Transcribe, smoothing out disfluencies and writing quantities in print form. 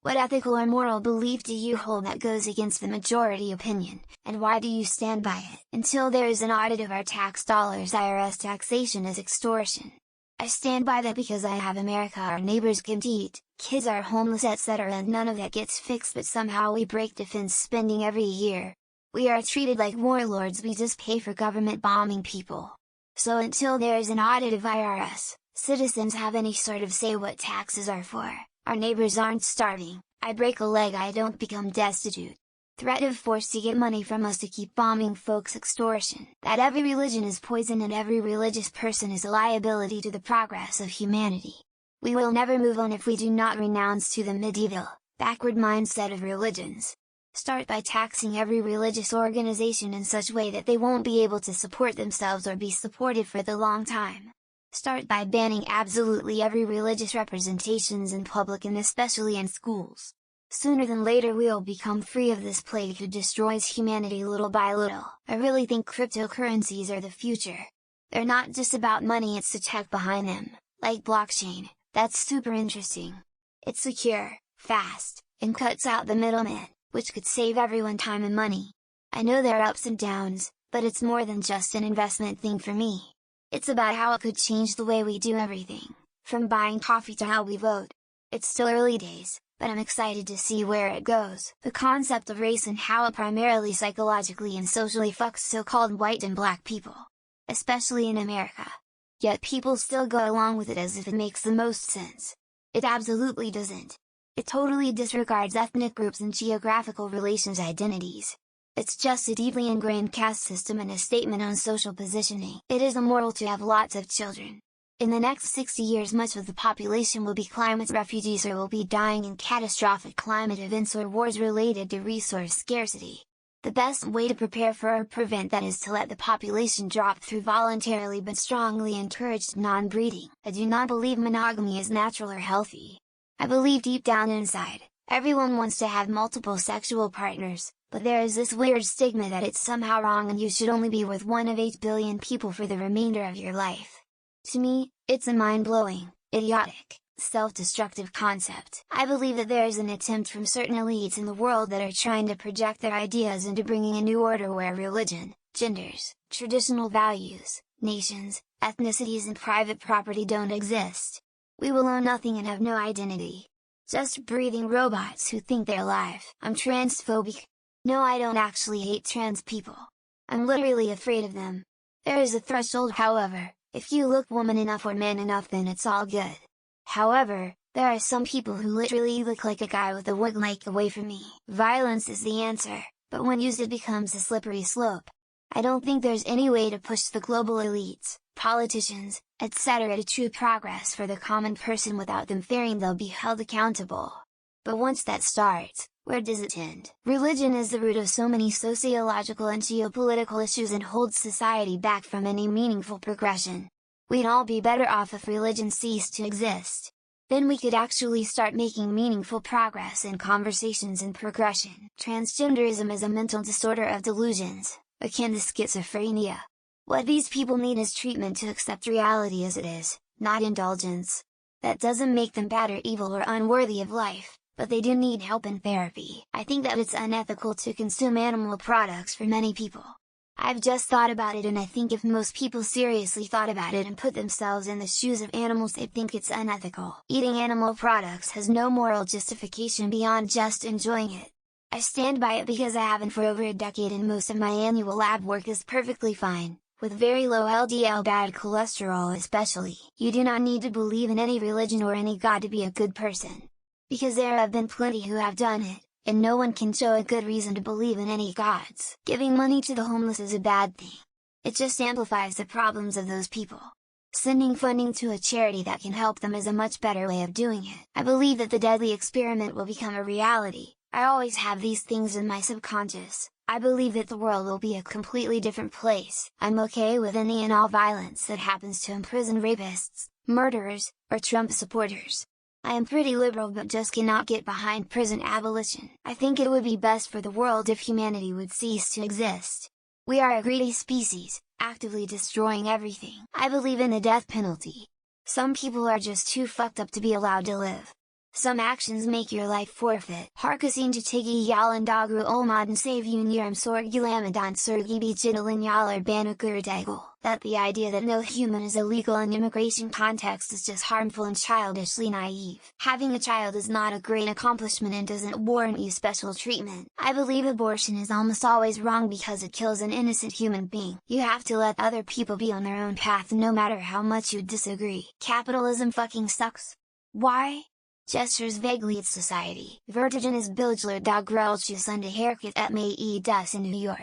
What ethical or moral belief do you hold that goes against the majority opinion, and why do you stand by it? Until there is an audit of our tax dollars, IRS taxation is extortion. I stand by that because I have America, our neighbors can't eat, kids are homeless, etc., and none of that gets fixed, but somehow we break defense spending every year. We are treated like warlords, we just pay for government bombing people. So until there is an audit of IRS, citizens have any sort of say what taxes are for, our neighbors aren't starving, I break a leg, I don't become destitute. Threat of force to get money from us to keep bombing folks, extortion. That every religion is poison and every religious person is a liability to the progress of humanity. We will never move on if we do not renounce to the medieval, backward mindset of religions. Start by taxing every religious organization in such a way that they won't be able to support themselves or be supported for the long time. Start by banning absolutely every religious representations in public and especially in schools. Sooner than later we'll become free of this plague who destroys humanity little by little. I really think cryptocurrencies are the future. They're not just about money, it's the tech behind them, like blockchain, that's super interesting. It's secure, fast, and cuts out the middleman, which could save everyone time and money. I know there are ups and downs, but it's more than just an investment thing for me. It's about how it could change the way we do everything, from buying coffee to how we vote. It's still early days, but I'm excited to see where it goes. The concept of race and how it primarily psychologically and socially fucks so-called white and black people. Especially in America. Yet people still go along with it as if it makes the most sense. It absolutely doesn't. It totally disregards ethnic groups and geographical relations identities. It's just a deeply ingrained caste system and a statement on social positioning. It is immoral to have lots of children. In the next 60 years much of the population will be climate refugees or will be dying in catastrophic climate events or wars related to resource scarcity. The best way to prepare for or prevent that is to let the population drop through voluntarily but strongly encouraged non-breeding. I do not believe monogamy is natural or healthy. I believe deep down inside, everyone wants to have multiple sexual partners, but there is this weird stigma that it's somehow wrong and you should only be with one of 8 billion people for the remainder of your life. To me, it's a mind-blowing, idiotic, self-destructive concept. I believe that there is an attempt from certain elites in the world that are trying to project their ideas into bringing a new order where religion, genders, traditional values, nations, ethnicities and private property don't exist. We will own nothing and have no identity. Just breathing robots who think they're alive. I'm transphobic. No, I don't actually hate trans people. I'm literally afraid of them. There is a threshold, however. If you look woman enough or man enough then it's all good. However, there are some people who literally look like a guy with a wig like away from me. Violence is the answer, but when used it becomes a slippery slope. I don't think there's any way to push the global elites, politicians, etc. to true progress for the common person without them fearing they'll be held accountable. But once that starts, where does it end? Religion is the root of so many sociological and geopolitical issues and holds society back from any meaningful progression. We'd all be better off if religion ceased to exist. Then we could actually start making meaningful progress in conversations and progression. Transgenderism is a mental disorder of delusions, akin to schizophrenia. What these people need is treatment to accept reality as it is, not indulgence. That doesn't make them bad or evil or unworthy of life, but they do need help and therapy. I think that it's unethical to consume animal products for many people. I've just thought about it and I think if most people seriously thought about it and put themselves in the shoes of animals they'd think it's unethical. Eating animal products has no moral justification beyond just enjoying it. I stand by it because I haven't for over a decade and most of my annual lab work is perfectly fine, with very low LDL bad cholesterol especially. You do not need to believe in any religion or any god to be a good person. Because there have been plenty who have done it, and no one can show a good reason to believe in any gods. Giving money to the homeless is a bad thing. It just amplifies the problems of those people. Sending funding to a charity that can help them is a much better way of doing it. I believe that the deadly experiment will become a reality. I always have these things in my subconscious. I believe that the world will be a completely different place. I'm okay with any and all violence that happens to imprison rapists, murderers, or Trump supporters. I am pretty liberal but just cannot get behind prison abolition. I think it would be best for the world if humanity would cease to exist. We are a greedy species, actively destroying everything. I believe in the death penalty. Some people are just too fucked up to be allowed to live. Some actions make your life forfeit. Harkasin jatigi yalan dagru olmadan save uniram sorgi lamadan sergi bijidalin yalar banukur. That the idea that no human is illegal in immigration context is just harmful and childishly naive. Having a child is not a great accomplishment and doesn't warrant you special treatment. I believe abortion is almost always wrong because it kills an innocent human being. You have to let other people be on their own path no matter how much you disagree. Capitalism fucking sucks. Why? Gestures vaguely at society. Vertiginous bilgler dogrelchus under haircut at may e das in New York.